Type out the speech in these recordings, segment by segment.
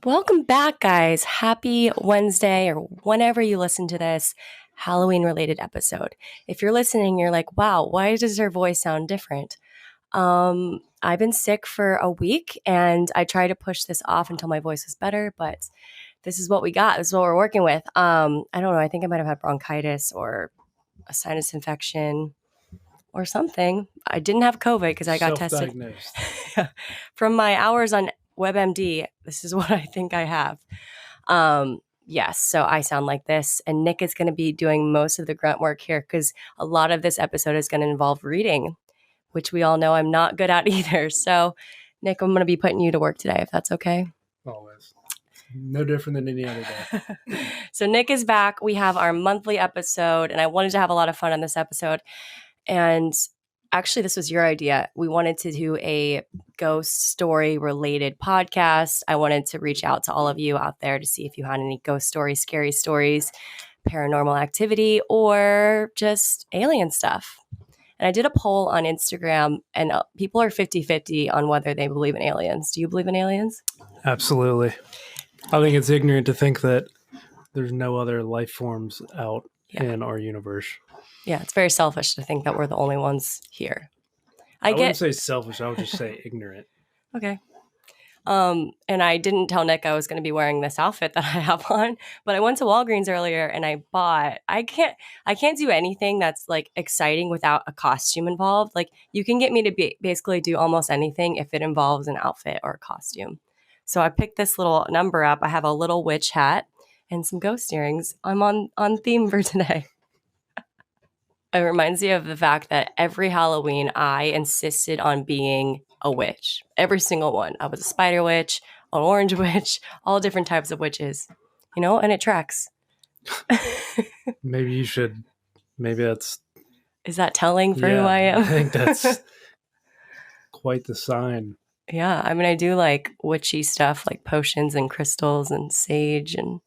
Welcome back, guys. Happy Wednesday, or whenever you listen to this Halloween-related episode. If you're listening, you're like, wow, why does her voice sound different? I've been sick for a week, and I tried to push this off until my voice was better, but this is what we got. This is what we're working with. I don't know. I think I might have had bronchitis or a sinus infection or something. I didn't have COVID because I got tested. Self-diagnosed. From my hours on WebMD, this is what I think I have. Yes, so I sound like this, and Nick is going to be doing most of the grunt work here because a lot of this episode is going to involve reading, which we all know I'm not good at either. So, Nick, I'm going to be putting you to work today, if that's okay. Always. No different than any other day. So Nick is back. We have our monthly episode, and I wanted to have a lot of fun on this episode. And actually, this was your idea. We wanted to do a ghost story related podcast. I wanted to reach out to all of you out there to see if you had any ghost stories, scary stories, paranormal activity, or just alien stuff. And I did a poll on Instagram, and people are 50-50 on whether they believe in aliens. Do you believe in aliens? Absolutely. I think it's ignorant to think that there's no other life forms out in our universe. Yeah, it's very selfish to think that we're the only ones here. I wouldn't say selfish. I would just say ignorant. Okay. And I didn't tell Nick I was going to be wearing this outfit that I have on, but I went to Walgreens earlier and I bought. I can't do anything that's like exciting without a costume involved. Like you can get me to basically do almost anything if it involves an outfit or a costume. So I picked this little number up. I have a little witch hat and some ghost earrings. I'm on theme for today. It reminds me of the fact that every Halloween, I insisted on being a witch. Every single one. I was a spider witch, an orange witch, all different types of witches, and it tracks. Maybe you should. Maybe that's. Is that telling for who I am? I think that's quite the sign. Yeah. I mean, I do like witchy stuff like potions and crystals and sage and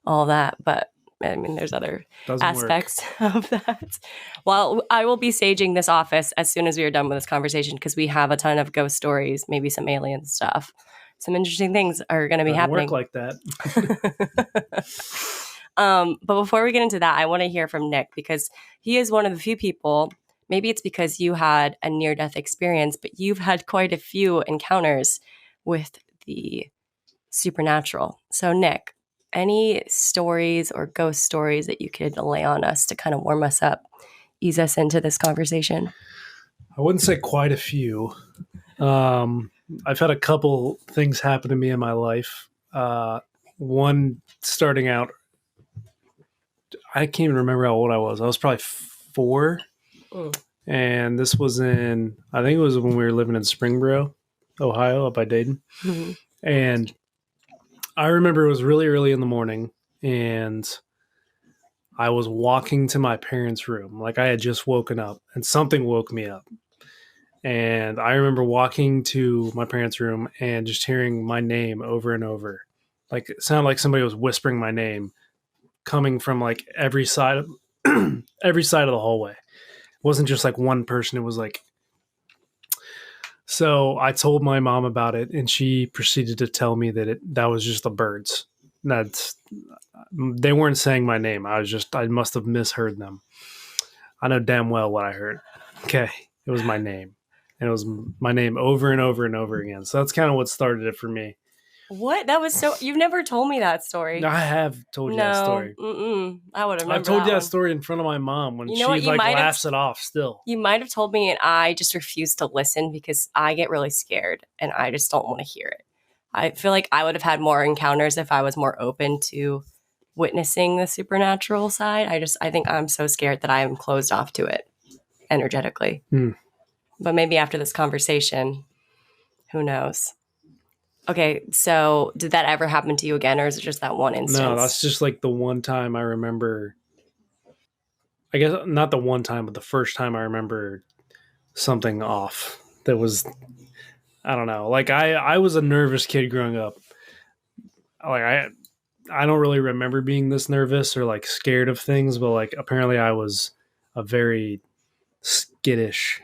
all that, but I mean, there's other aspects of that. Well, I will be saging this office as soon as we are done with this conversation because we have a ton of ghost stories, maybe some alien stuff. Some interesting things are going to be happening. Work like that. But before we get into that, I want to hear from Nick because he is one of the few people. Maybe it's because you had a near-death experience, but you've had quite a few encounters with the supernatural. So, Nick, any stories or ghost stories that you could lay on us to kind of warm us up, ease us into this conversation? I wouldn't say quite a few. I've had a couple things happen to me in my life. One starting out, I can't even remember how old I was. I was probably 4. And this was I think it was when we were living in Springboro, Ohio, up by Dayton. Mm-hmm. And I remember it was really early in the morning and I was walking to my parents' room. Like I had just woken up and something woke me up. And I remember walking to my parents' room and just hearing my name over and over. Like it sounded like somebody was whispering my name coming from like every side of every side of the hallway. It wasn't just like one person. It was like, so I told my mom about it and she proceeded to tell me that that was just the birds. They weren't saying my name. I must have misheard them. I know damn well what I heard. Okay. It was my name. And it was my name over and over and over again. So that's kind of what started it for me. What? That was you've never told me that story. I have told you that story. I would have. I've told you that story in front of my mom when she laughs it off still. You might have told me and I just refuse to listen because I get really scared and I just don't want to hear it. I feel like I would have had more encounters if I was more open to witnessing the supernatural side. I think I'm so scared that I am closed off to it energetically. But maybe after this conversation, who knows? Okay, so did that ever happen to you again, or is it just that one instance? No, that's just like the one time I remember. I guess not the one time, but the first time I remember something off. That was, I don't know. Like I was a nervous kid growing up. Like I don't really remember being this nervous or like scared of things, but like apparently I was a very skittish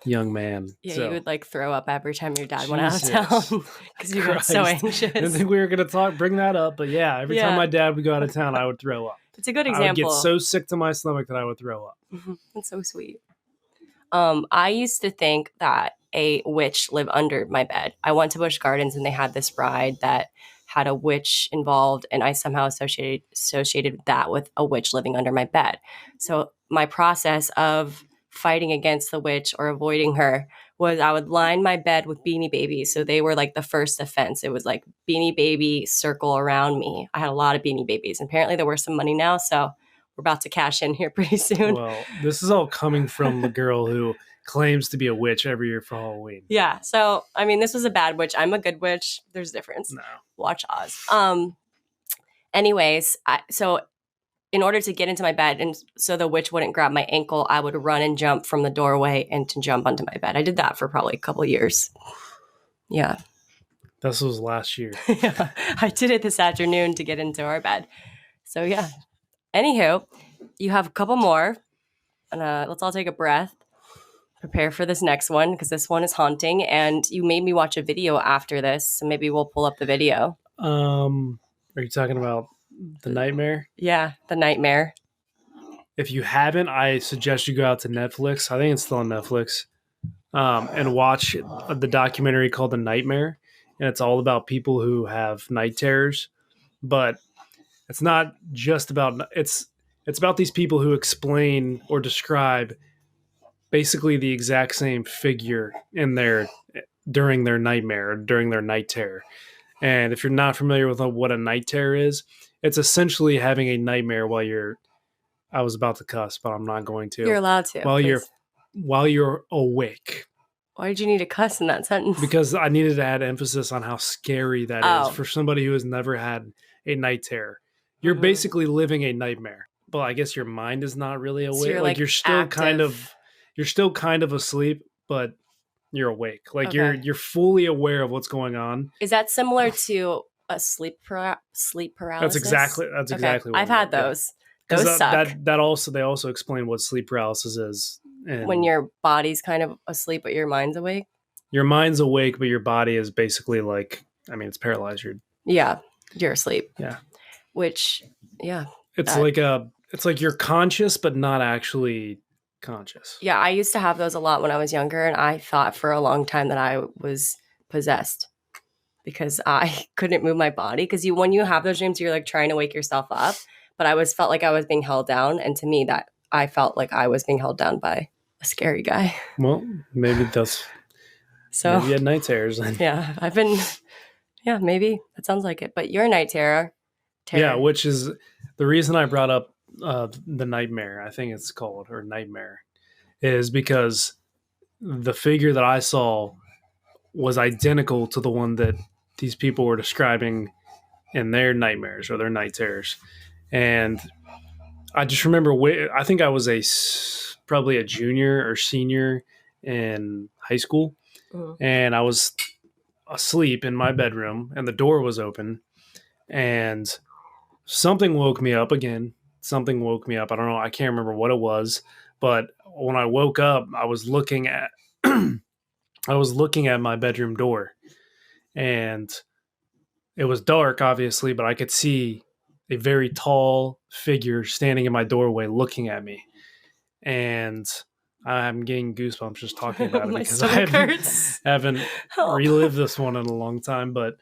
young man. Yeah, So you would like throw up every time your dad went out of Jesus town because you got so Christ. I didn't anxious. think we were going to bring that up, but yeah, every time Yeah, my dad would go out of town, I would throw up. it's a good I would get example. so sick to my stomach that I would throw up. That's so sweet. I used to think that a witch lived under my bed. I went to Busch Gardens and they had this ride that had a witch involved, and I somehow associated that with a witch living under my bed. So my process of fighting against the witch or avoiding her was I would line my bed with Beanie Babies. So they were like the first defense. It was like Beanie Baby circle around me. I had a lot of Beanie Babies. And apparently they're worth some money now. So we're about to cash in here pretty soon. Well, this is all coming from the girl who claims to be a witch every year for Halloween. Yeah. So, I mean, this was a bad witch. I'm a good witch. There's a difference. No. Watch Oz. Anyways, so in order to get into my bed and so the witch wouldn't grab my ankle, I would run and jump from the doorway and to jump onto my bed. I did that for probably a couple of years. Yeah. This was last year. Yeah. I did it this afternoon to get into our bed. So, yeah. Anywho, you have a couple more. And let's all take a breath. Prepare for this next one because this one is haunting. And you made me watch a video after this. So maybe we'll pull up the video. Are you talking about the nightmare? Yeah, the nightmare. If you haven't, I suggest you go out to Netflix. I think it's still on Netflix. And watch the documentary called The Nightmare. And it's all about people who have night terrors. But it's not just about it's about these people who explain or describe basically the exact same figure during their nightmare, during their night terror. And if you're not familiar with what a night terror is, it's essentially having a nightmare I was about to cuss, but I'm not going to. You're allowed to. While you're awake. Why did you need to cuss in that sentence? Because I needed to add emphasis on how scary that is for somebody who has never had a night terror. You're basically living a nightmare. Well, I guess your mind is not really awake. So you're still active. You're still kind of asleep, but you're awake. You're fully aware of what's going on. Is that similar to a sleep paralysis? That's exactly what I've had those. Those suck. They also explain what sleep paralysis is. And when your body's kind of asleep but your mind's awake. Your mind's awake, but your body is basically it's paralyzed. You're asleep. Yeah. Which, yeah. It's like you're conscious but not actually conscious. Yeah, I used to have those a lot when I was younger, and I thought for a long time that I was possessed because I couldn't move my body. Because when you have those dreams, you're like trying to wake yourself up, but I felt like I was being held down, and to me, that I felt like I was being held down by a scary guy. Well, maybe that's maybe you had night terrors. Yeah, maybe that sounds like it. But you're a night terror. Yeah, which is the reason I brought up the nightmare, I think it's called, or nightmare, is because the figure that I saw was identical to the one that these people were describing in their nightmares or their night terrors. And I just remember, I think I was probably a junior or senior in high school, and I was asleep in my bedroom, and the door was open, and something woke me up again. Something woke me up. I don't know. I can't remember what it was, but when I woke up, I was looking at my bedroom door, and it was dark, obviously, but I could see a very tall figure standing in my doorway looking at me. And I'm getting goosebumps just talking about it because I haven't relived this one in a long time, but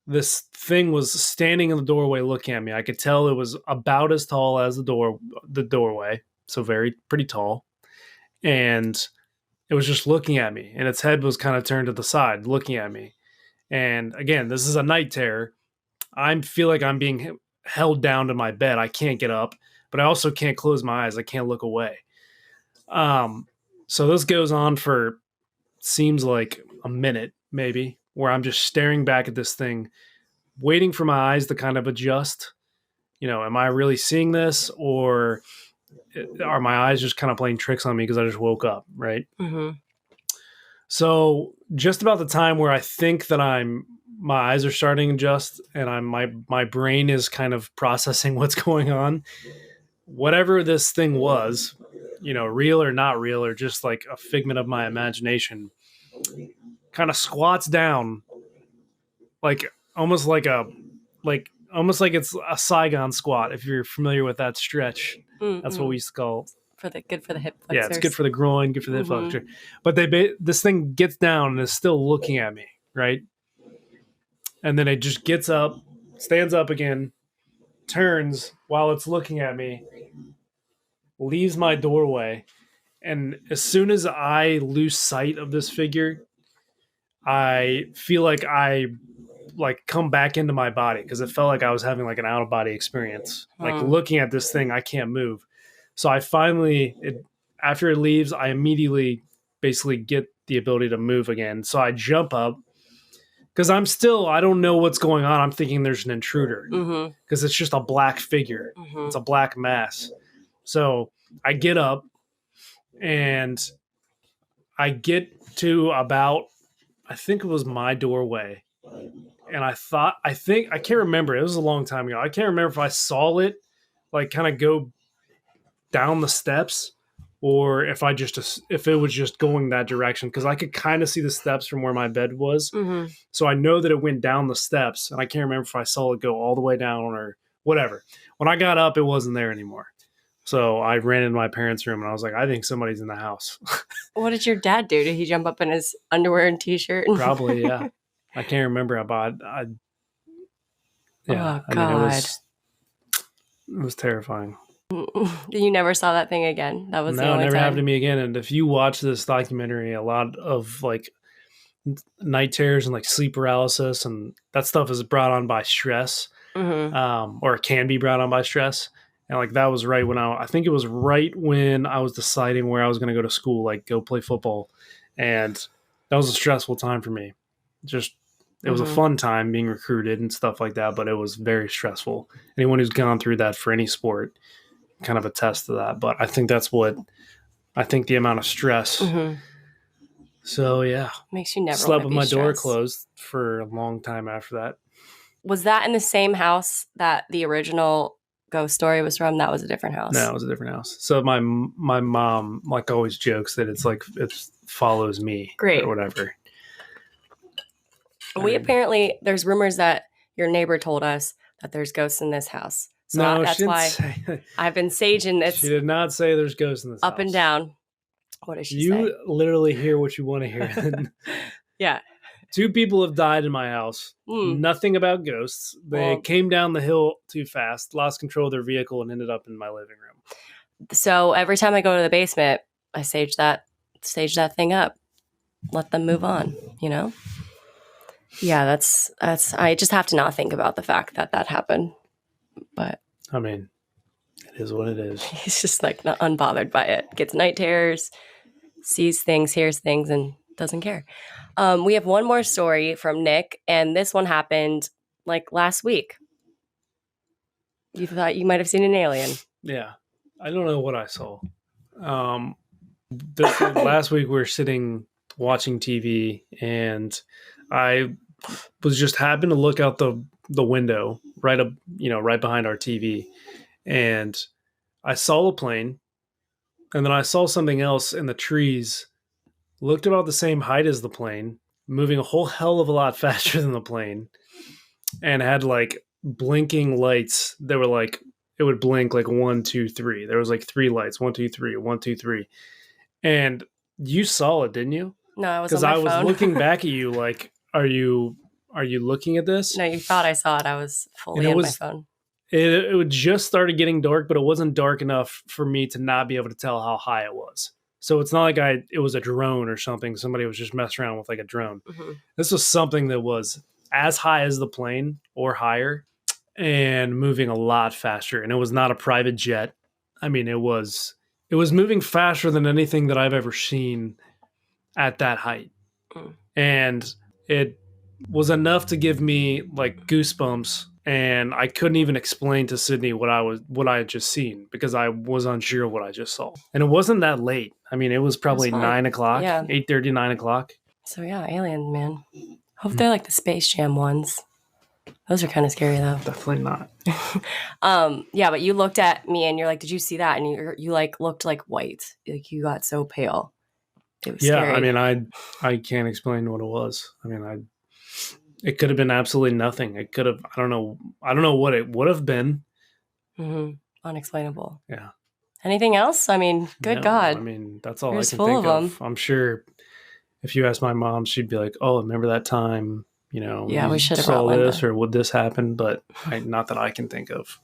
this thing was standing in the doorway looking at me. I could tell it was about as tall as the doorway, so pretty tall. And it was just looking at me, and its head was kind of turned to the side, looking at me. And again, this is a night terror. I feel like I'm being held down to my bed. I can't get up, but I also can't close my eyes. I can't look away. So this goes on for, seems like a minute, maybe, where I'm just staring back at this thing, waiting for my eyes to kind of adjust. Am I really seeing this, or are my eyes just kind of playing tricks on me because I just woke up, right? Mm-hmm. So just about the time where I think that my eyes are starting to adjust and my brain is kind of processing what's going on, whatever this thing was real or not real or just like a figment of my imagination, kind of squats down, like almost like it's a Saigon squat. If you're familiar with that stretch, that's what we used to call. Good for the hip flexors. Yeah, it's good for the groin, good for the hip flexor. But this thing gets down and is still looking at me, right? And then it just gets up, stands up again, turns while it's looking at me, leaves my doorway, and as soon as I lose sight of this figure, I feel like I come back into my body, because it felt like I was having like an out of body experience. Like looking at this thing, I can't move. So I finally, after it leaves, I immediately basically get the ability to move again. So I jump up, because I don't know what's going on. I'm thinking there's an intruder, because it's just a black figure. It's a black mass. So I get up and I get to about, I think it was my doorway. And I can't remember. It was a long time ago. I can't remember if I saw it like kind of go down the steps, or if it was just going that direction, because I could kind of see the steps from where my bed was. So I know that it went down the steps, and I can't remember if I saw it go all the way down or whatever. When I got up, it wasn't there anymore. So I ran into my parents' room and I was like, I think somebody's in the house. What did your dad do? Did he jump up in his underwear and t-shirt? Probably, yeah. I can't remember, but yeah. Oh, God. It was terrifying. You never saw that thing again? That was the only it never time. happened to me again. And if you watch this documentary, a lot of like night terrors and like sleep paralysis and that stuff is brought on by stress, or it can be brought on by stress. And like that was right when I think it was right when I was deciding where I was going to go to school, like go play football. And that was a stressful time for me. It was a fun time being recruited and stuff like that, but it was very stressful. Anyone who's gone through that for any sport kind of attest to that. But I think the amount of stress. So yeah, makes you never slept with my door closed for a long time after that. Was that in the same house that the original ghost story was from? That was a different house. No, it was a different house. So my mom like always jokes that it's like it follows me. Great. Or whatever. Apparently there's rumors that your neighbor told us that there's ghosts in this house. So no, that's why I've been saging this. She did not say there's ghosts in this house. Up and down. What did she say? You literally hear what you want to hear. Yeah. 2 people have died in my house. Nothing about ghosts. They came down the hill too fast, lost control of their vehicle, and ended up in my living room. So every time I go to the basement, I sage that thing up. Let them move on, Yeah, that's I just have to not think about the fact that happened. But I mean, it is what it is. He's just like not unbothered by it. Gets night terrors, sees things, hears things, and doesn't care. We have one more story from Nick, and this one happened like last week. You thought you might have seen an alien. Yeah. I don't know what I saw. Last week we were sitting watching TV, and I was just happened to look out the window right behind our TV, and I saw a plane, and then I saw something else in the trees, looked about the same height as the plane, moving a whole hell of a lot faster than the plane, and had like blinking lights that were like, it would blink like 1, 2, 3. There was like 3 lights, 1, 2, 3, 1, 2, 3. And you saw it, didn't you? No, I was on my phone. Because I was looking back at you like, are you looking at this? No, you thought I saw it. I was fully on my phone. It just started getting dark, but it wasn't dark enough for me to not be able to tell how high it was. So it's not like it was a drone or something. Somebody was just messing around with like a drone. This was something that was as high as the plane or higher and moving a lot faster. And it was not a private jet. I mean, it was moving faster than anything that I've ever seen at that height. And it was enough to give me like goosebumps, and I couldn't even explain to Sydney what I had just seen, because I was unsure of what I just saw. And it wasn't that late. I mean, it was probably 9 o'clock, 8:30, 9 o'clock. So yeah, aliens, man. Hope they're like the Space Jam ones. Those are kind of scary though. Definitely not. Yeah, but you looked at me and you're like, did you see that? And you like looked like white. Like you got so pale. It was Yeah, scary. I mean, I can't explain what it was. I mean, it could have been absolutely nothing. It could have, I don't know what it would have been. Unexplainable. Yeah. Anything else? I mean, good No, God. I mean, that's all You're I just can full think of of. them. I'm sure if you ask my mom, she'd be like, "Oh, remember that time? Yeah, we You should have saw brought this, Linda. or would this happen?" But not that I can think of.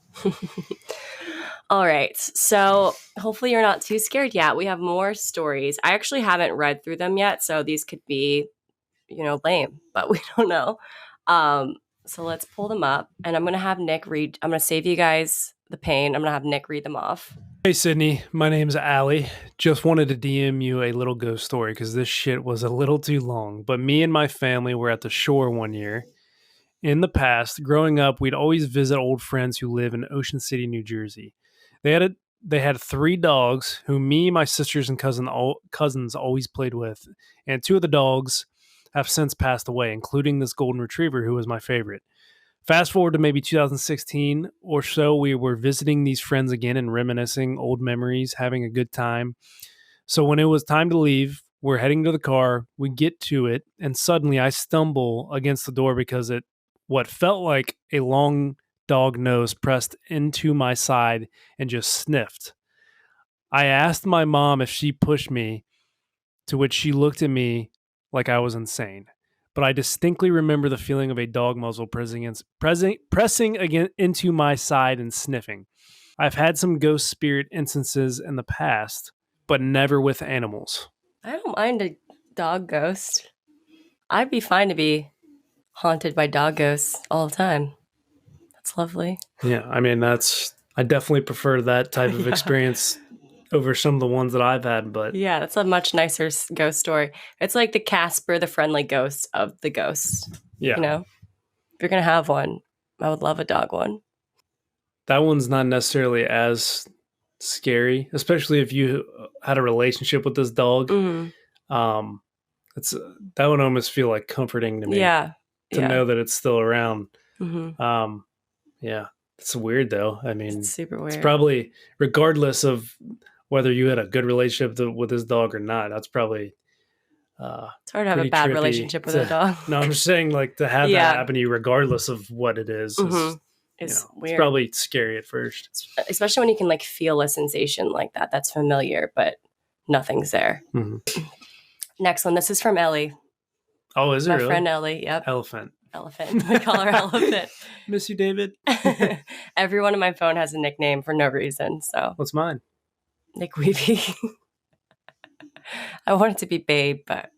All right. So hopefully you're not too scared yet. We have more stories. I actually haven't read through them yet, so these could be, lame, but we don't know. So let's pull them up, and I'm gonna have Nick read. I'm gonna save you guys the pain. I'm gonna have Nick read them off. Hey, Sydney. My name's Allie. Just wanted to DM you a little ghost story because this shit was a little too long. But me and my family were at the shore one year. In the past, growing up, we'd always visit old friends who live in Ocean City, New Jersey. They had 3 dogs who me, my sisters, and cousins always played with, and 2 of the dogs have since passed away, including this golden retriever who was my favorite. Fast forward to maybe 2016 or so, we were visiting these friends again and reminiscing old memories, having a good time. So when it was time to leave, we're heading to the car. We get to it, and suddenly I stumble against the door because what felt like a long dog nose pressed into my side and just sniffed. I asked my mom if she pushed me, to which she looked at me like I was insane. But I distinctly remember the feeling of a dog muzzle pressing again into my side and sniffing. I've had some ghost spirit instances in the past, but never with animals. I don't mind a dog ghost. I'd be fine to be haunted by dog ghosts all the time. That's lovely. Yeah, I mean, I definitely prefer that type of Yeah. experience over some of the ones that I've had, but Yeah, that's a much nicer ghost story. It's like the Casper, the friendly ghost of the ghosts. yeah. If you're going to have one, I would love a dog one. That one's not necessarily as scary, especially if you had a relationship with this dog. Mm-hmm. Um, it's that would almost feel like comforting to me Yeah. to Yeah. know that it's still around. Mm-hmm. Yeah, it's weird though. I mean, It's super weird. it's probably regardless of whether you had a good relationship with this dog or not. That's probably It's hard to have a pretty bad trippy relationship with a dog. No, I'm just saying, like, to have Yeah. that happen to you, regardless of what it is It's weird. it's probably scary at first. Especially when you can like feel a sensation like that. That's familiar, but nothing's there. Mm-hmm. Next one. This is from Ellie. Oh, is it My really? friend Ellie. Yep. Elephant. We call her Elephant. Miss you, David. Everyone on my phone has a nickname for no reason. So What's mine? Nick Weavy. I want it to be Babe, but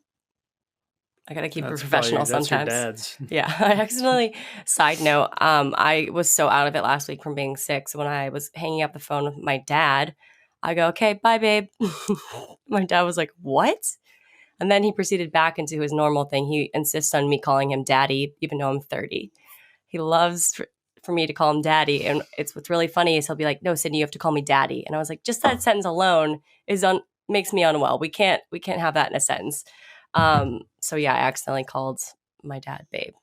I gotta keep it professional sometimes. That's your dad's. Yeah. I accidentally, side note, I was so out of it last week from being sick. So when I was hanging up the phone with my dad, I go, okay, bye, babe. My dad was like, what? And then he proceeded back into his normal thing. He insists on me calling him daddy, even though I'm 30. He loves for me to call him daddy. And what's really funny is he'll be like, no, Sydney, you have to call me daddy. And I was like, just that sentence alone makes me unwell. We can't have that in a sentence. So yeah, I accidentally called my dad Babe.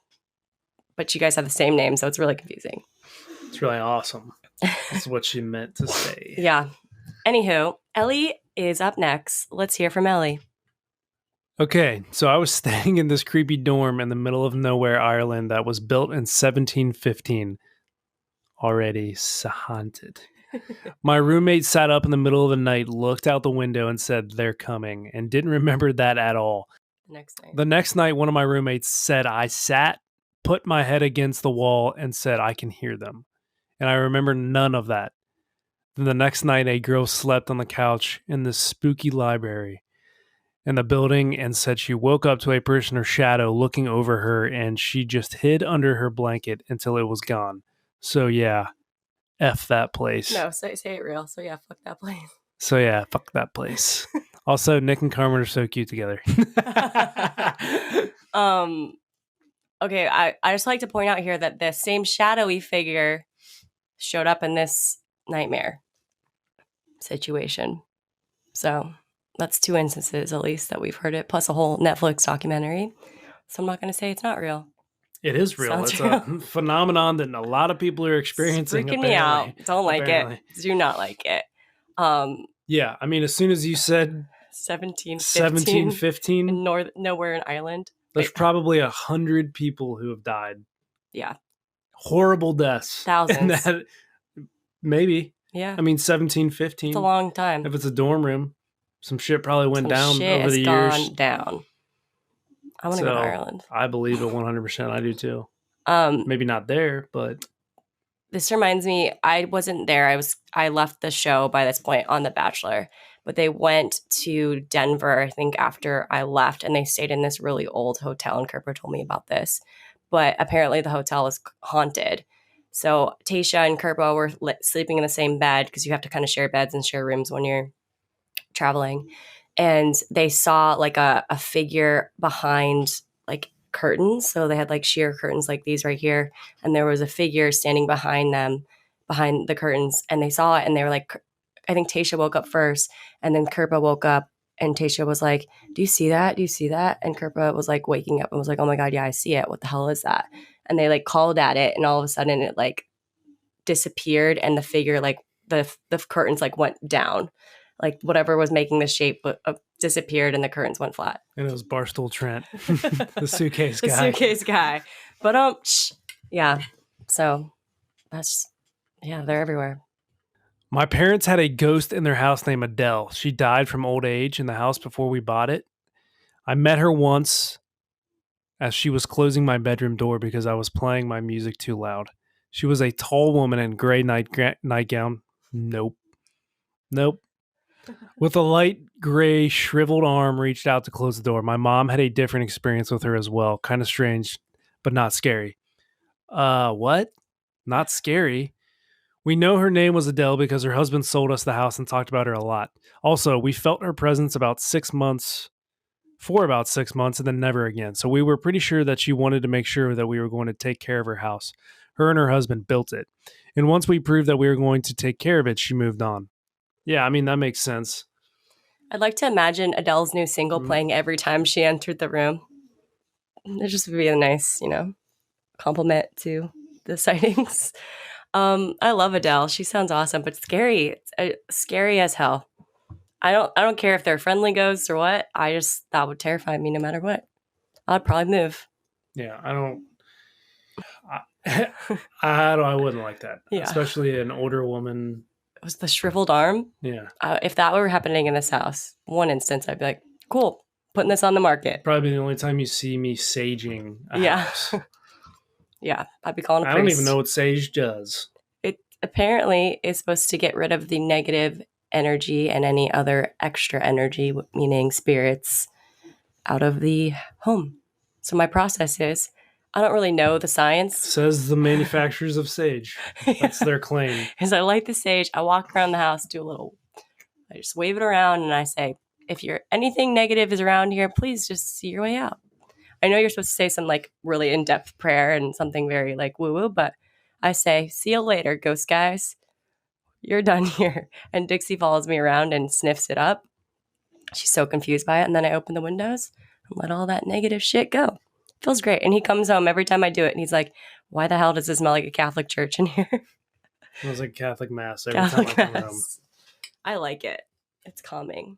But you guys have the same name, so it's really confusing. It's really awesome. That's what she meant to say. Yeah. Anywho, Ellie is up next. Let's hear from Ellie. Okay, so I was staying in this creepy dorm in the middle of nowhere, Ireland, that was built in 1715. Already haunted. My roommate sat up in the middle of the night, looked out the window, and said, "They're coming," and didn't remember that at all. The next night, one of my roommates said, I put my head against the wall, and said, "I can hear them." And I remember none of that. Then the next night, a girl slept on the couch in this spooky library in the building and said she woke up to a person or shadow looking over her, and she just hid under her blanket until it was gone. So yeah, F that place. No, say it real. So yeah, fuck that place. So yeah, fuck that place. Also, Nick and Carmen are so cute together. Okay, I just like to point out here that the same shadowy figure showed up in this nightmare situation. So that's 2 instances at least that we've heard it, plus a whole Netflix documentary. So I'm not going to say it's not real. It is real. Sounds It's real. a phenomenon that a lot of people are It's experiencing, freaking me out. apparently. Don't like it. Apparently. Do not like it. Yeah, I mean, as soon as you said 1715 1715, in nowhere in Ireland. there's Wait, probably 100 people who have died. yeah, Horrible deaths. And thousands. that, maybe. Yeah, I mean, it's a 1715. long time. If it's a dorm room, some shit probably went Some down shit over has the years. gone down. I want to go to So Ireland. I believe it 100%. I do too. Um, Maybe not there, but this reminds me, I wasn't there. I left the show by this point on The Bachelor, but they went to Denver, I think, after I left, and they stayed in this really old hotel. And Kerper told me about this, but apparently the hotel is haunted. So Tasha and Kerpo were sleeping in the same bed because you have to kind of share beds and share rooms when you're traveling, and they saw like a figure behind like curtains. So they had like sheer curtains like these right here, and there was a figure standing behind them, behind the curtains, and they saw it, and they were like, I think Tasha woke up first, and then Kerpa woke up, and Tasha was like, "Do you see that? Do you see that?" And Kerpa was like waking up and was like, "Oh my god, yeah, I see it. What the hell is that?" And they like called at it, and all of a sudden it like disappeared, and the figure like the curtains like went down, like whatever was making the shape disappeared, and the curtains went flat. and it was Barstool Trent, the suitcase The guy. suitcase guy. But yeah. So that's they're everywhere. My parents had a ghost in their house named Adele. She died from old age in the house before we bought it. I met her once as she was closing my bedroom door because I was playing my music too loud. She was a tall woman in gray nightgown. Nope. With a light gray shriveled arm reached out to close the door. My mom had a different experience with her as well. Kind of strange, but not scary. What? Not scary? We know her name was Adele because her husband sold us the house and talked about her a lot. Also, we felt her presence for about 6 months, and then never again. So we were pretty sure that she wanted to make sure that we were going to take care of her house. Her and her husband built it. And once we proved that we were going to take care of it, she moved on. Yeah, I mean, that makes sense. I'd like to imagine Adele's new single playing every time she entered the room. It just would be a nice, compliment to the sightings. I love Adele. She sounds awesome, but scary. It's, scary as hell. I don't care if they're friendly ghosts or what. That would terrify me no matter what. I'd probably move. Yeah, I wouldn't like that. Yeah. Especially an older woman. It was the shriveled arm. Yeah. If that were happening in this house, one instance, I'd be like, cool, putting this on the market. Probably the only time you see me saging a house. Yeah, I'd be calling a priest. I don't even know what sage does. It apparently is supposed to get rid of the negative energy and any other extra energy, meaning spirits, out of the home. So my process is, I don't really know the science. Says the manufacturers of sage. That's their claim. Is I light the sage, I walk around the house, I just wave it around, and I say, if anything negative is around here, please just see your way out. I know you're supposed to say some like really in-depth prayer and something very like woo-woo, but I say, see you later, ghost guys. You're done here. And Dixie follows me around and sniffs it up. She's so confused by it. And then I open the windows and let all that negative shit go. Feels great. And he comes home every time I do it, and he's like, why the hell does it smell like a Catholic church in here? It was like Catholic Mass every time I come home. I like it. It's calming.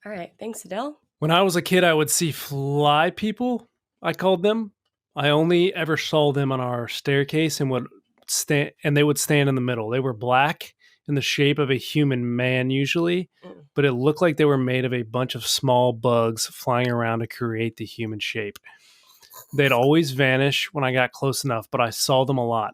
All right. Thanks, Adele. When I was a kid, I would see fly people, I called them. I only ever saw them on our staircase and they would stand in the middle. They were black in the shape of a human man usually, but it looked like they were made of a bunch of small bugs flying around to create the human shape. They'd always vanish when I got close enough, but I saw them a lot.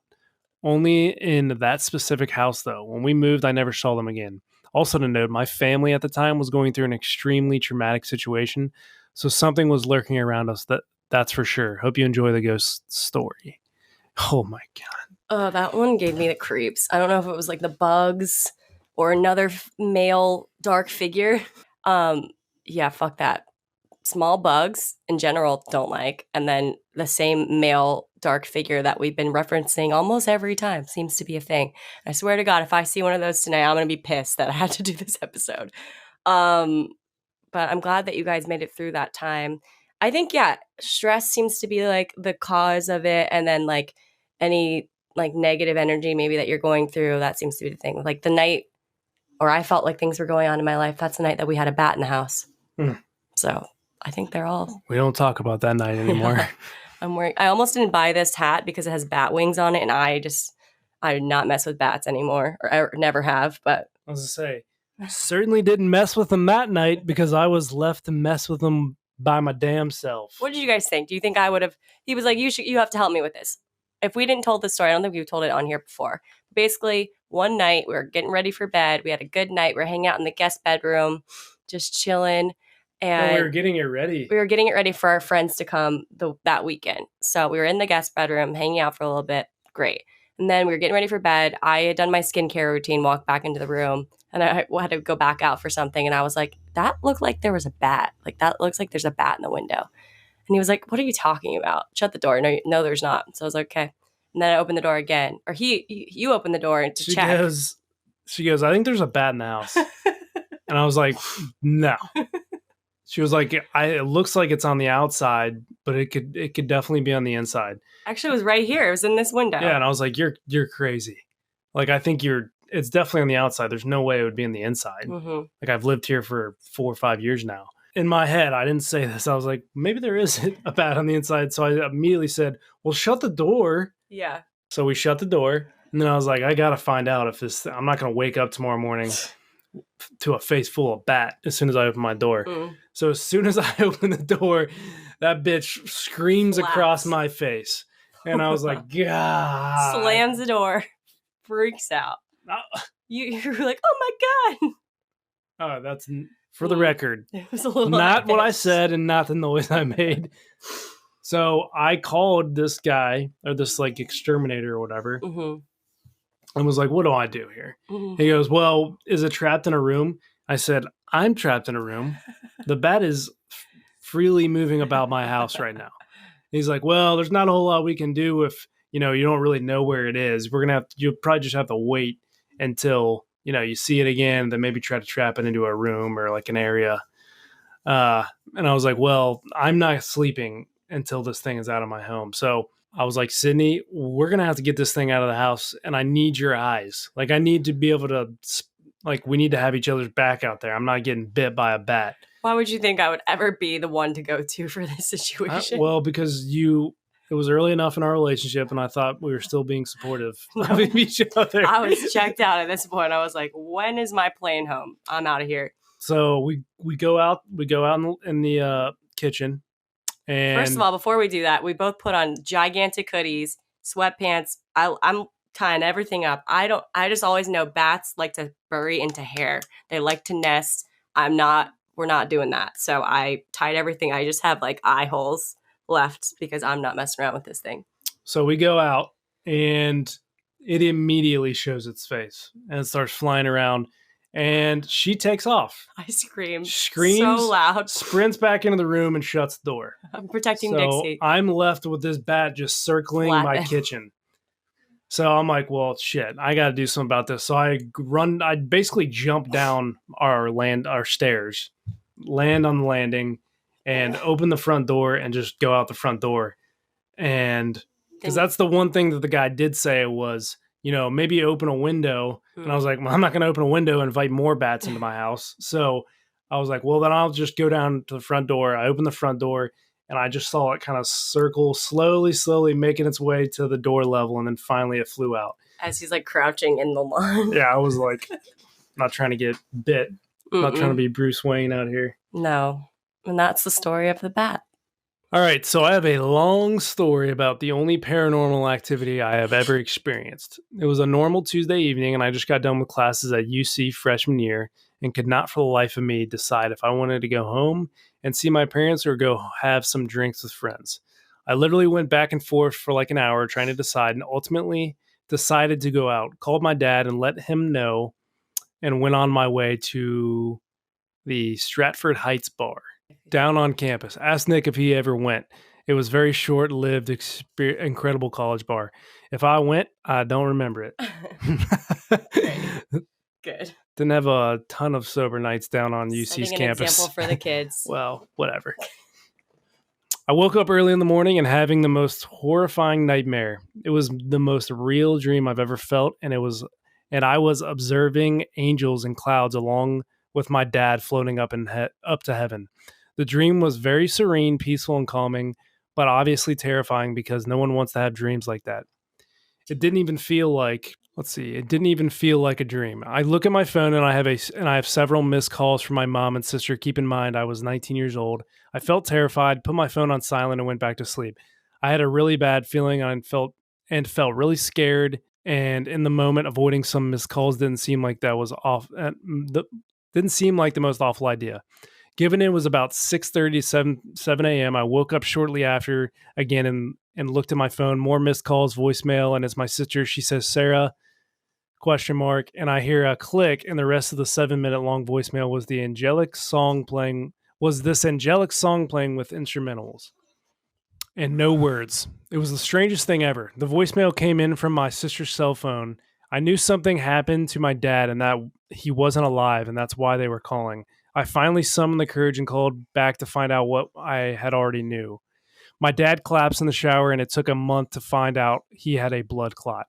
Only in that specific house, though. When we moved, I never saw them again. Also to note, my family at the time was going through an extremely traumatic situation, so something was lurking around us, that's for sure. Hope you enjoy the ghost story. Oh my God. That one gave me the creeps. I don't know if it was like the bugs or another male dark figure. Yeah, fuck that. Small bugs in general don't like. And then the same male dark figure that we've been referencing almost every time seems to be a thing. I swear to God, if I see one of those tonight, I'm going to be pissed that I had to do this episode. But I'm glad that you guys made it through that time. I think, yeah, stress seems to be like the cause of it. And then like any like negative energy maybe that you're going through, that seems to be the thing. Like the night, or I felt like things were going on in my life, that's the night that we had a bat in the house. So I think they're all. We don't talk about that night anymore. Yeah. I almost didn't buy this hat because it has bat wings on it, and I do not mess with bats anymore, or I never have. But I was going to say, certainly didn't mess with them that night because I was left to mess with them by my damn self. What did you guys think? Do you think I would have? He was like, you have to help me with this. If we didn't told this story, I don't think we've told it on here before. Basically, one night we were getting ready for bed. We had a good night. We were hanging out in the guest bedroom, just chilling. And we were getting it ready. We were getting it ready for our friends to come that weekend. So we were in the guest bedroom, hanging out for a little bit. Great. And then we were getting ready for bed. I had done my skincare routine, walked back into the room, and I had to go back out for something. And I was like, that looked like there was a bat. Like, that looks like there's a bat in the window. And he was like, what are you talking about? Shut the door. No, there's not. So I was like, okay. And then I opened the door again. Or you opened the door to check. She goes, I think there's a bat in the house. And I was like, no. She was like, it looks like it's on the outside, but it could definitely be on the inside. Actually, it was right here. It was in this window. Yeah, and I was like, you're crazy. Like, I think it's definitely on the outside. There's no way it would be on the inside. Mm-hmm. Like, I've lived here for 4 or 5 years now. In my head, I didn't say this. I was like, maybe there is a bat on the inside. So I immediately said, well, shut the door. Yeah. So we shut the door. And then I was like, I got to find out if I'm not going to wake up tomorrow morning to a face full of bat as soon as I open my door. So as soon as I open the door, that bitch screams across my face. And I was like, God. Slams the door. Freaks out. You were like, oh my God. Oh, that's, for the record, it was a little not what I said and not the noise I made. So I called this guy, or this like exterminator or whatever, and was like, what do I do here? He goes, well, is it trapped in a room? I said, I'm trapped in a room. The bat is freely moving about my house right now. He's like, well, there's not a whole lot we can do if, you don't really know where it is. You'll probably just have to wait until, you see it again, then maybe try to trap it into a room or like an area. And I was like, well, I'm not sleeping until this thing is out of my home. So I was like, Sydney, we're going to have to get this thing out of the house, and I need your eyes. Like, I need to be able to, like, we need to have each other's back out there. I'm not getting bit by a bat. Why would you think I would ever be the one to go to for this situation? Well, because it was early enough in our relationship, and I thought we were still being supportive of each other. I was checked out at this point. I was like, when is my plane home? I'm out of here. So we go out in the kitchen. And first of all, before we do that, we both put on gigantic hoodies, sweatpants. I'm tying everything up. I just always know bats like to bury into hair. They like to nest. We're not doing that. So I tied everything. I just have like eye holes left because I'm not messing around with this thing. So we go out, and it immediately shows its face and it starts flying around, and she takes off. I screams so loud, sprints back into the room and shuts the door. I'm protecting Dixie. I'm left with this bat just circling my kitchen. So I'm like, well, shit, I got to do something about this. So I basically jump down our stairs, land on the landing, and open the front door and just go out the front door. And because that's the one thing that the guy did say was, maybe open a window. And I was like, well, I'm not going to open a window and invite more bats into my house. So I was like, well, then I'll just go down to the front door. I opened the front door, and I just saw it kind of circle, slowly making its way to the door level. And then finally it flew out. As he's like crouching in the lawn. Yeah, I was like, not trying to get bit. Not trying to be Bruce Wayne out here. No. And that's the story of the bat. All right, so I have a long story about the only paranormal activity I have ever experienced. It was a normal Tuesday evening, and I just got done with classes at UC freshman year and could not for the life of me decide if I wanted to go home and see my parents or go have some drinks with friends. I literally went back and forth for like an hour trying to decide, and ultimately decided to go out, called my dad and let him know, and went on my way to the Stratford Heights bar down on campus. Asked Nick if he ever went. It was very short-lived, incredible college bar. If I went, I don't remember it. Good. Didn't have a ton of sober nights down on UC's campus. campus. Example for the kids. Well, whatever. I woke up early in the morning and having the most horrifying nightmare. It was the most real dream I've ever felt, and I was observing angels and clouds along with my dad floating up to heaven. The dream was very serene, peaceful, and calming, but obviously terrifying because no one wants to have dreams like that. It didn't even feel like it didn't even feel like a dream. I look at my phone and I have several missed calls from my mom and sister. Keep in mind I was 19 years old. I felt terrified, put my phone on silent and went back to sleep. I had a really bad feeling and felt really scared, and in the moment avoiding some missed calls didn't seem like that was off didn't seem like the most awful idea. Given it was about 6:30, 7 a.m., I woke up shortly after again and looked at my phone. More missed calls, voicemail, and it's my sister. She says, "Sarah?" Question mark, and I hear a click, and the rest of the 7 minute long voicemail was the angelic song playing. Was this angelic song playing with instrumentals and no words? It was the strangest thing ever. The voicemail came in from my sister's cell phone. I knew something happened to my dad and that he wasn't alive, and that's why they were calling. I finally summoned the courage and called back to find out what I had already knew. My dad collapsed in the shower, and it took a month to find out he had a blood clot.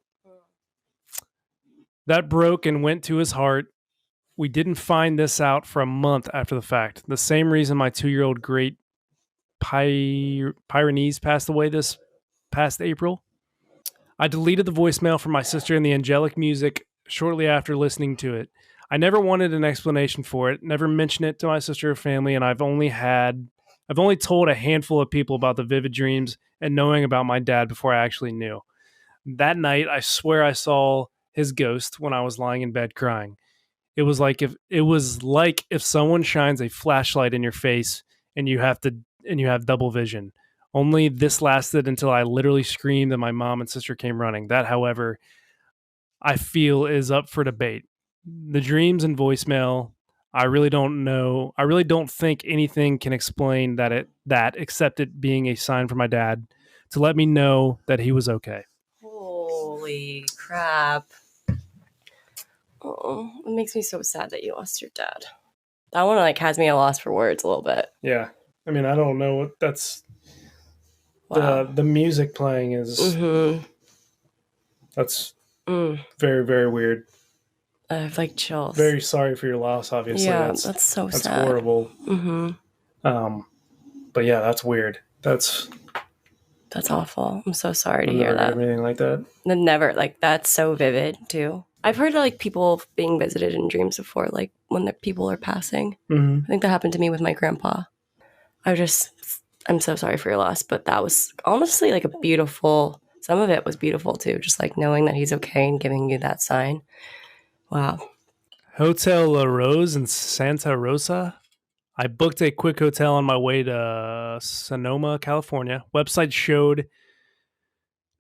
That broke and went to his heart. We didn't find this out for a month after the fact. The same reason my 2-year-old great Pyrenees passed away this past April. I deleted the voicemail from my sister and the angelic music shortly after listening to it. I never wanted an explanation for it, never mentioned it to my sister or family, and I've only told a handful of people about the vivid dreams and knowing about my dad before I actually knew. That night, I swear I saw his ghost when I was lying in bed crying. It was like if someone shines a flashlight in your face and you have double vision. Only this lasted until I literally screamed and my mom and sister came running. That, however, I feel is up for debate. The dreams and voicemail, I really don't know. I really don't think anything can explain that except it being a sign from my dad to let me know that he was okay. Holy crap. Oh, it makes me so sad that you lost your dad. That one has me at a loss for words a little bit. Yeah. I mean, I don't know what that's. Wow. The music playing is that's very, very weird. I have chills. Very sorry for your loss, obviously. Yeah, that's so sad. That's horrible. But yeah, that's weird. That's awful. I'm so sorry to hear that. Anything like that. Never. That's so vivid too. I've heard people being visited in dreams before, when the people are passing. I think that happened to me with my grandpa. I'm so sorry for your loss, but that was honestly a beautiful, some of it was beautiful too, just knowing that he's okay and giving you that sign. Wow. Hotel La Rose in Santa Rosa. I booked a quick hotel on my way to Sonoma, California. Website showed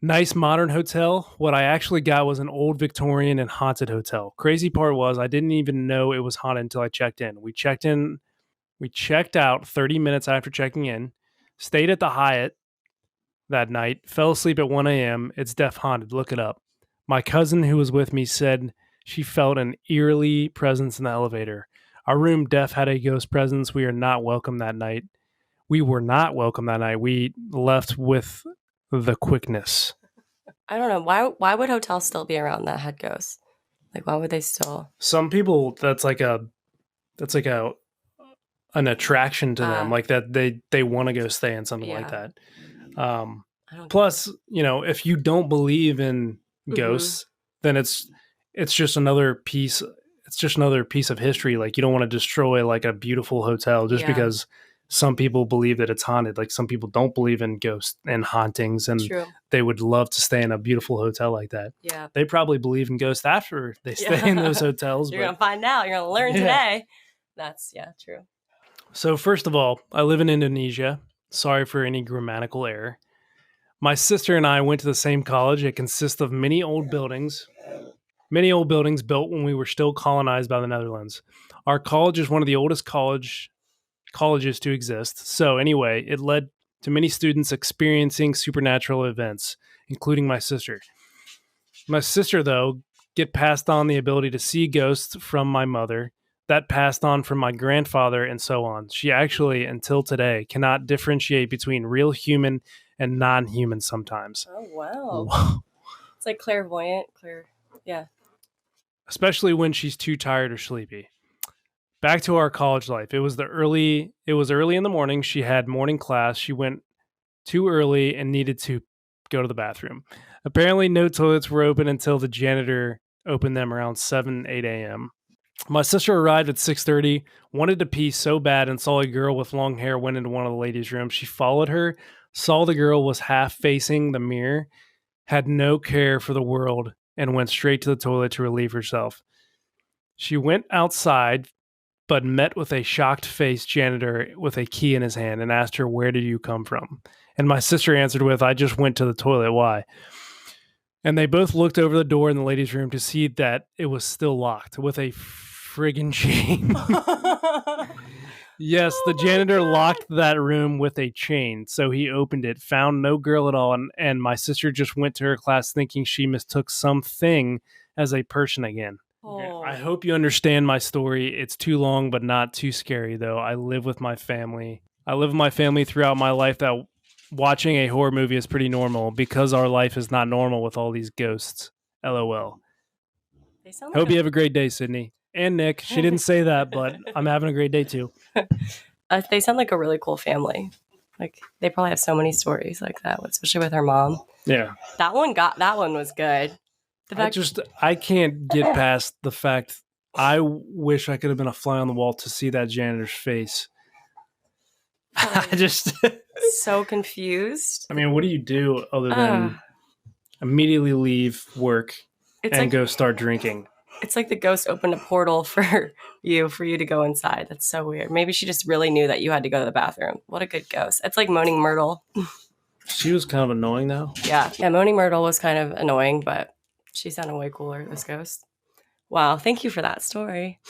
nice modern hotel. What I actually got was an old Victorian and haunted hotel. Crazy part was I didn't even know it was haunted until I checked in. We checked out 30 minutes after checking in, stayed at the Hyatt that night, fell asleep at 1 a.m. It's deaf haunted. Look it up. My cousin who was with me said she felt an eerie presence in the elevator. Our room deaf had a ghost presence. We were not welcome that night. We left with the quickness. I don't know. Why would hotels still be around that had ghosts? Why would they still? Some people, that's an attraction to them, that they want to go stay in something like that. Plus, if you don't believe in ghosts, then it's just another piece. It's just another piece of history. You don't want to destroy a beautiful hotel just because some people believe that it's haunted. Some people don't believe in ghosts and hauntings, and they would love to stay in a beautiful hotel like that. Yeah, they probably believe in ghosts after they stay in those hotels. You're gonna find out. You're gonna learn today. That's true. So first of all, I live in Indonesia. Sorry for any grammatical error. My sister and I went to the same college. It consists of many old buildings built when we were still colonized by the Netherlands. Our college is one of the oldest colleges to exist. So anyway, it led to many students experiencing supernatural events, including my sister. My sister, though, get passed on the ability to see ghosts from my mother. that passed on from my grandfather and so on. She actually, until today, cannot differentiate between real human and non-human sometimes. Oh, wow. Whoa. It's like clairvoyant. Yeah. Especially when she's too tired or sleepy. Back to our college life. It was early in the morning. She had morning class. She went too early and needed to go to the bathroom. Apparently, no toilets were open until the janitor opened them around 7, 8 a.m. My sister arrived at 6:30, wanted to pee so bad, and saw a girl with long hair went into one of the ladies' rooms. She followed her, saw the girl was half facing the mirror, had no care for the world, and went straight to the toilet to relieve herself. She went outside, but met with a shocked-faced janitor with a key in his hand and asked her, "Where did you come from?" And my sister answered with, "I just went to the toilet. Why?" And they both looked over the door in the ladies' room to see that it was still locked with a friggin' chain. Yes, the janitor locked that room with a chain. So he opened it, found no girl at all, and my sister just went to her class thinking she mistook something as a person again. Oh. I hope you understand my story. It's too long, but not too scary, though. I live with my family. Throughout my life that watching a horror movie is pretty normal because our life is not normal with all these ghosts. LOL. Hope you have a great day, Sydney. And Nick. She didn't say that, but I'm having a great day too. They sound like a really cool family. Like they probably have so many stories like that, especially with her mom. Yeah. That one was good. I can't get past the fact I wish I could have been a fly on the wall to see that janitor's face. I just so confused. I mean, what do you do other than immediately leave work and go start drinking? It's like the ghost opened a portal for you to go inside. That's so weird. Maybe she just really knew that you had to go to the bathroom. What a good ghost. It's like Moaning Myrtle. She was kind of annoying though. Yeah, Moaning Myrtle was kind of annoying, but she sounded way cooler, this ghost. Wow, thank you for that story.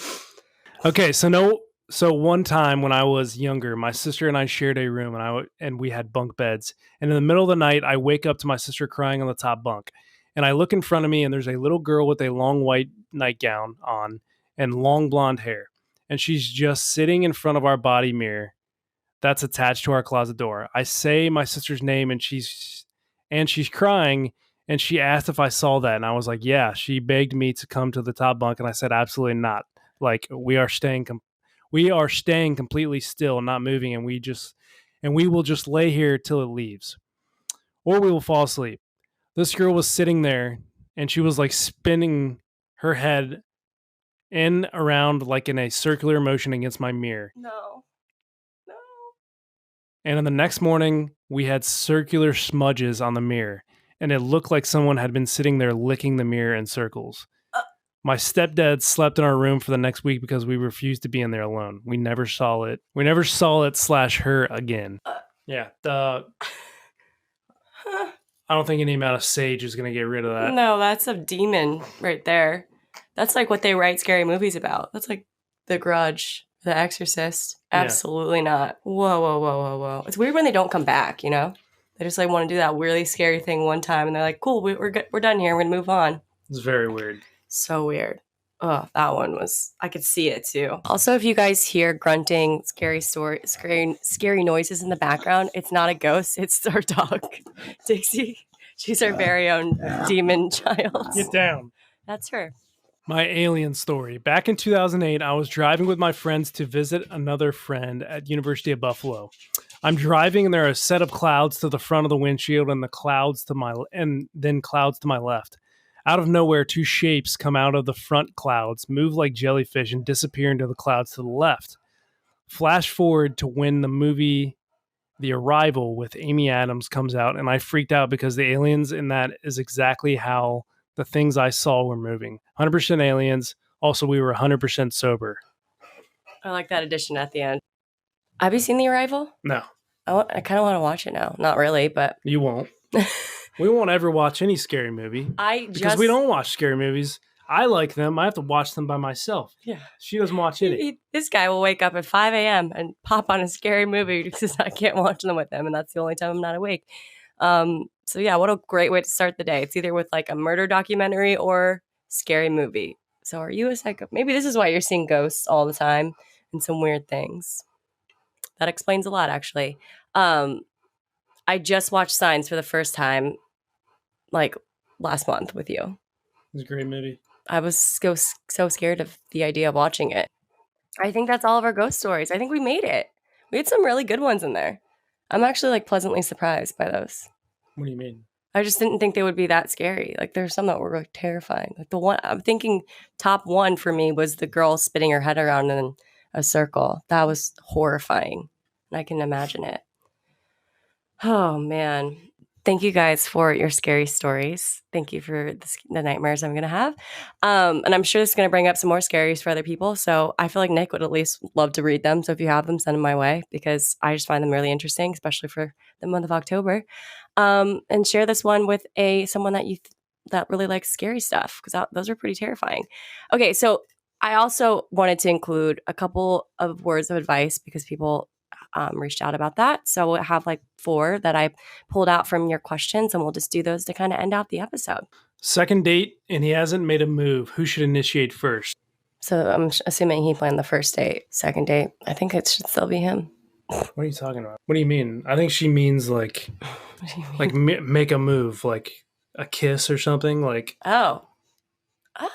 Okay, so one time when I was younger, my sister and I shared a room, and we had bunk beds. And in the middle of the night, I wake up to my sister crying on the top bunk. And I look in front of me, and there's a little girl with a long white nightgown on and long blonde hair. And she's just sitting in front of our body mirror that's attached to our closet door. I say my sister's name, and she's crying. And she asked if I saw that. And I was like, yeah. She begged me to come to the top bunk. And I said, absolutely not. Like, we are staying completely still, not moving. And we will just lay here till it leaves. Or we will fall asleep. This girl was sitting there and she was like spinning her head in around like in a circular motion against my mirror. No. And then the next morning, we had circular smudges on the mirror. And it looked like someone had been sitting there licking the mirror in circles. My stepdad slept in our room for the next week because we refused to be in there alone. We never saw it. / her again. Yeah. I don't think any amount of sage is going to get rid of that. No, that's a demon right there. That's like what they write scary movies about. That's like The Grudge, The Exorcist. Absolutely not. Whoa. It's weird when they don't come back, you know? They just like want to do that really scary thing one time and they're like, cool, we're done here. We're going to move on. It's very weird. So weird. Oh, that one was, I could see it too. Also, if you guys hear grunting, scary noises in the background, it's not a ghost, it's our dog, Dixie. She's our very own demon child. Get down. That's her. My alien story. Back in 2008, I was driving with my friends to visit another friend at University of Buffalo. I'm driving and there are a set of clouds to the front of the windshield and then clouds to my left. Out of nowhere, two shapes come out of the front clouds, move like jellyfish, and disappear into the clouds to the left. Flash forward to when the movie The Arrival with Amy Adams comes out, and I freaked out because the aliens in that is exactly how the things I saw were moving. 100% aliens. Also, we were 100% sober. I like that addition at the end. Have you seen The Arrival? No. I kind of want to watch it now. Not really, but... You won't. We won't ever watch any scary movie. Because we don't watch scary movies. I like them. I have to watch them by myself. Yeah. She doesn't watch any. This guy will wake up at 5 a.m. and pop on a scary movie because I can't watch them with him, and that's the only time I'm not awake. So yeah, what a great way to start the day. It's either with like a murder documentary or scary movie. So are you a psycho? Maybe this is why you're seeing ghosts all the time and some weird things. That explains a lot, actually. I just watched Signs for the first time, like last month with you. It's a great movie. I was so scared of the idea of watching it. I think that's all of our ghost stories. I think we made it. We had some really good ones in there. I'm actually like pleasantly surprised by those. What do you mean? I just didn't think they would be that scary. Like there's some that were like terrifying. Like the one I'm thinking top one for me was the girl spinning her head around in a circle. That was horrifying. And I can imagine it. Oh man. Thank you guys for your scary stories. Thank you for the nightmares I'm going to have. And I'm sure this is going to bring up some more scaries for other people. So I feel like Nick would at least love to read them. So if you have them, send them my way because I just find them really interesting, especially for the month of October. And share this one with someone that that really likes scary stuff because those are pretty terrifying. Okay, so I also wanted to include a couple of words of advice because people reached out about that. So we'll have like 4 that I pulled out from your questions, and we'll just do those to kind of end out the episode. Second date, and he hasn't made a move. Who should initiate first? So I'm assuming he planned the first date. Second date, I think it should still be him. What are you talking about? What do you mean? I think she means like make a move, like a kiss or something. Like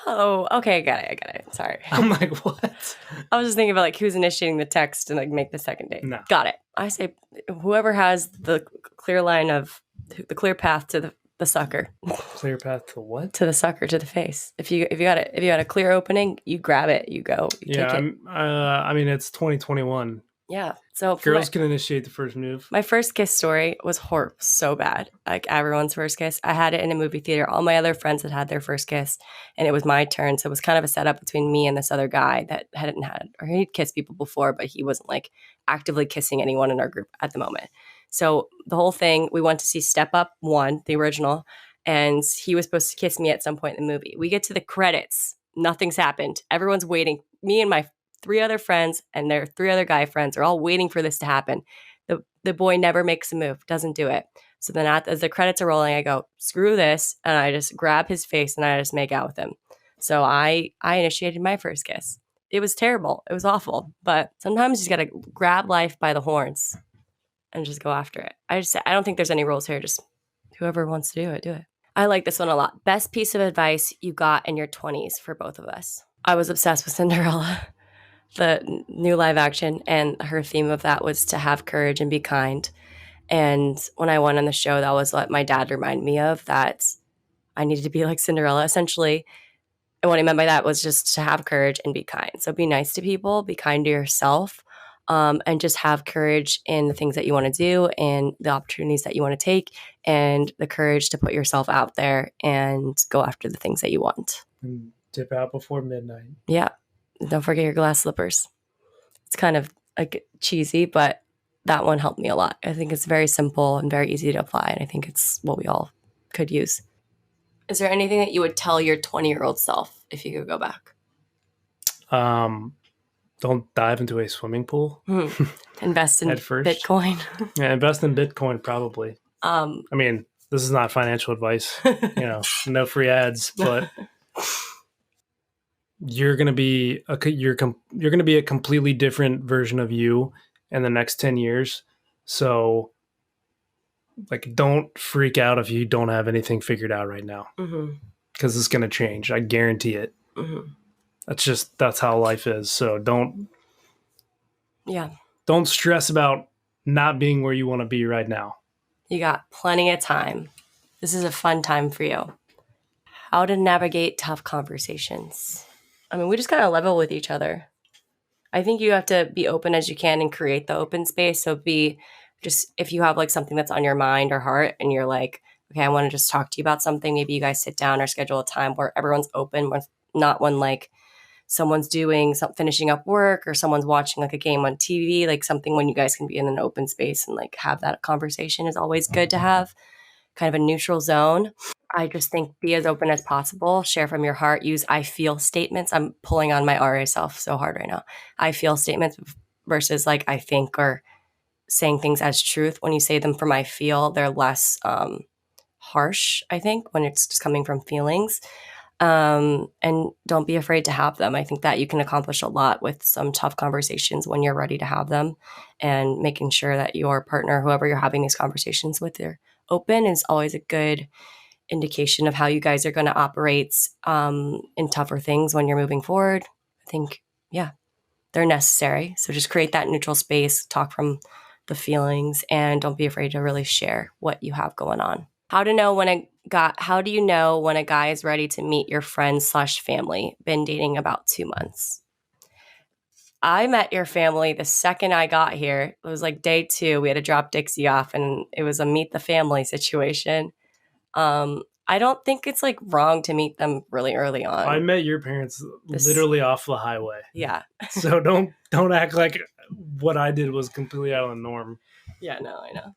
Oh, okay, I got it. Sorry. I'm like, what? I was just thinking about like who's initiating the text and like make the second date. No. Got it. I say whoever has the clear path to the sucker. Clear path to what? To the sucker, to the face. If you got a clear opening, you grab it, you go. You take it. I mean, it's 2021. Yeah. So girls can initiate the first move. My first kiss story was so bad. Like everyone's first kiss. I had it in a movie theater. All my other friends had their first kiss, and it was my turn. So it was kind of a setup between me and this other guy that hadn't had, or he'd kissed people before, but he wasn't like actively kissing anyone in our group at the moment. So the whole thing, we went to see Step Up 1, the original, and he was supposed to kiss me at some point in the movie. We get to the credits. Nothing's happened. Everyone's waiting. Me and my 3 other friends and their 3 other guy friends are all waiting for this to happen. The boy never makes a move, doesn't do it. So then as the credits are rolling, I go, screw this. And I just grab his face and I just make out with him. So I initiated my first kiss. It was terrible. It was awful. But sometimes you just got to grab life by the horns and just go after it. I don't think there's any rules here. Just whoever wants to do it, do it. I like this one a lot. Best piece of advice you got in your 20s for both of us. I was obsessed with Cinderella. The new live action, and her theme of that was to have courage and be kind. And when I went on the show, that was what my dad reminded me of, that I needed to be like Cinderella, essentially. And what I meant by that was just to have courage and be kind. So be nice to people, be kind to yourself, and just have courage in the things that you want to do and the opportunities that you want to take, and the courage to put yourself out there and go after the things that you want. And dip out before midnight. Yeah. Don't forget your glass slippers. It's kind of like cheesy, but that one helped me a lot. I think it's very simple and very easy to apply, and I think it's what we all could use. Is there anything that you would tell your 20-year-old self if you could go back? Don't dive into a swimming pool. Invest in Bitcoin. Yeah, invest in Bitcoin probably. I mean, this is not financial advice. No free ads, but you're gonna be a completely different version of you in the next 10 years. So, like, don't freak out if you don't have anything figured out right now, because it's gonna change. I guarantee it. That's how life is. So don't stress about not being where you want to be right now. You got plenty of time. This is a fun time for you. How to navigate tough conversations. I mean, we just kind of level with each other. I think you have to be open as you can and create the open space. So if you have like something that's on your mind or heart and you're like, okay, I want to just talk to you about something. Maybe you guys sit down or schedule a time where everyone's open, not when like someone's finishing up work or someone's watching like a game on TV, like something when you guys can be in an open space and like have that conversation is always good to have. Kind of a neutral zone. I just think be as open as possible. Share from your heart. Use I feel statements. I'm pulling on my RA self so hard right now. I feel statements versus like I think, or saying things as truth. When you say them from I feel, they're less harsh, I think, when it's just coming from feelings. And don't be afraid to have them. I think that you can accomplish a lot with some tough conversations when you're ready to have them, and making sure that your partner, whoever you're having these conversations with, they're open is always a good indication of how you guys are going to operate in tougher things when you're moving forward. I think, yeah, they're necessary. So just create that neutral space, talk from the feelings, and don't be afraid to really share what you have going on. How do you know when a guy is ready to meet your friends/family? Been dating about 2 months. I met your family the second I got here. It was like day 2. We had to drop Dixie off, and it was a meet the family situation. I don't think it's like wrong to meet them really early on. I met your parents literally off the highway. Yeah. So don't act like what I did was completely out of the norm. Yeah, no, I know.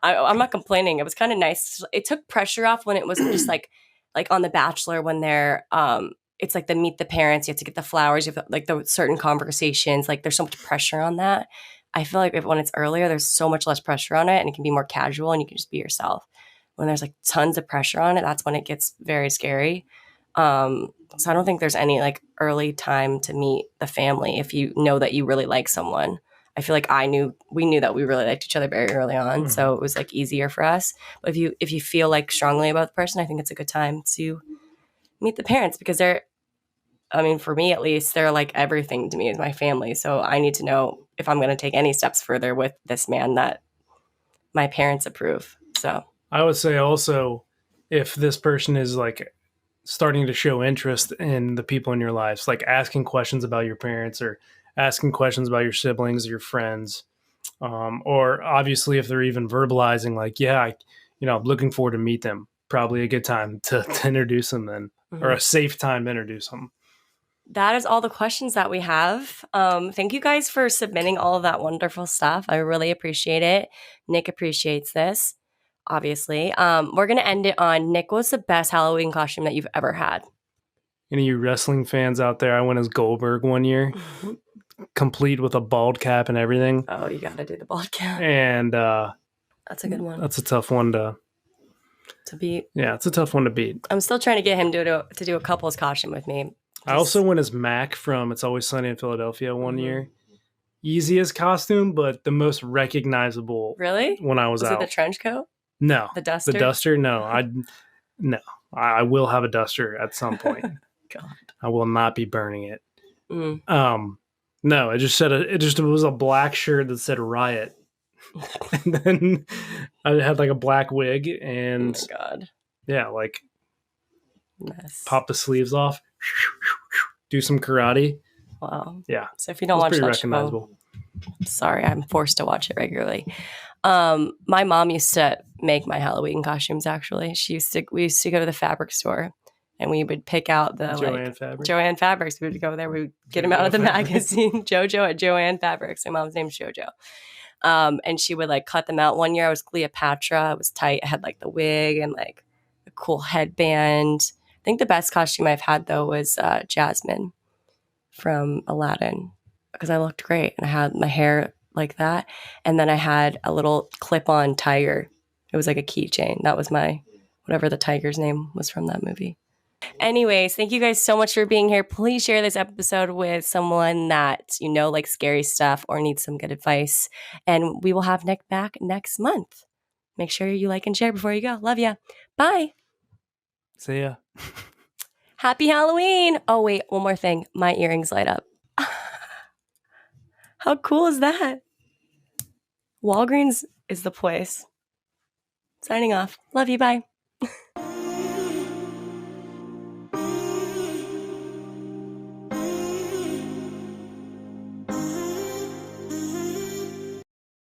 I'm not complaining. It was kind of nice. It took pressure off when it wasn't just like on The Bachelor when they're it's like the meet the parents, you have to get the flowers, you have like the certain conversations, like there's so much pressure on that. I feel like when it's earlier, there's so much less pressure on it and it can be more casual and you can just be yourself. When there's like tons of pressure on it, that's when it gets very scary. So I don't think there's any like early time to meet the family if you know that you really like someone. I feel like we knew that we really liked each other very early on, mm-hmm. So it was like easier for us. But if you feel like strongly about the person, I think it's a good time to meet the parents because for me at least, they're like everything to me as my family. So I need to know if I'm going to take any steps further with this man that my parents approve. So I would say also if this person is like starting to show interest in the people in your lives, like asking questions about your parents or asking questions about your siblings, your friends, or obviously if they're even verbalizing like, yeah, I'm looking forward to meet them. Probably a good time to introduce them then, mm-hmm. or a safe time to introduce them. That is all the questions that we have. Thank you guys for submitting all of that wonderful stuff. I really appreciate it. Nick appreciates this, obviously. We're going to end it on, Nick, what's the best Halloween costume that you've ever had? Any of you wrestling fans out there, I went as Goldberg one year, complete with a bald cap and everything. Oh, you got to do the bald cap. And that's a good one. That's a tough one to beat. Yeah, it's a tough one to beat. I'm still trying to get him to do a couple's costume with me. I also went as Mac from It's Always Sunny in Philadelphia one year. Easiest costume, but the most recognizable. Really? When I was out. Was it the trench coat? No. The duster? The duster? No. I will have a duster at some point. God. I will not be burning it. No, it was a black shirt that said Riot. And then I had like a black wig and oh my God. Yeah, like mess. Pop the sleeves off, do some karate. Wow. Yeah. So if you don't watch that recognizable. Sorry, I'm forced to watch it regularly. My mom used to make my Halloween costumes. Actually, we used to go to the fabric store, and we would pick out the Joanne Fabrics. We would go there. We would get them out of the magazine. JoJo at Joanne Fabrics. My mom's name's JoJo. And she would like cut them out. One year I was Cleopatra. It was tight. I had like the wig and like a cool headband. I think the best costume I've had though was Jasmine from Aladdin because I looked great and I had my hair like that. And then I had a little clip-on tiger. It was like a keychain. That was my, whatever the tiger's name was from that movie. Anyways, thank you guys so much for being here. Please share this episode with someone that you know likes scary stuff or needs some good advice. And we will have Nick back next month. Make sure you like and share before you go. Love ya. Bye. See ya. Happy Halloween. Oh, wait, one more thing. My earrings light up. How cool is that? Walgreens is the place. Signing off. Love you. Bye.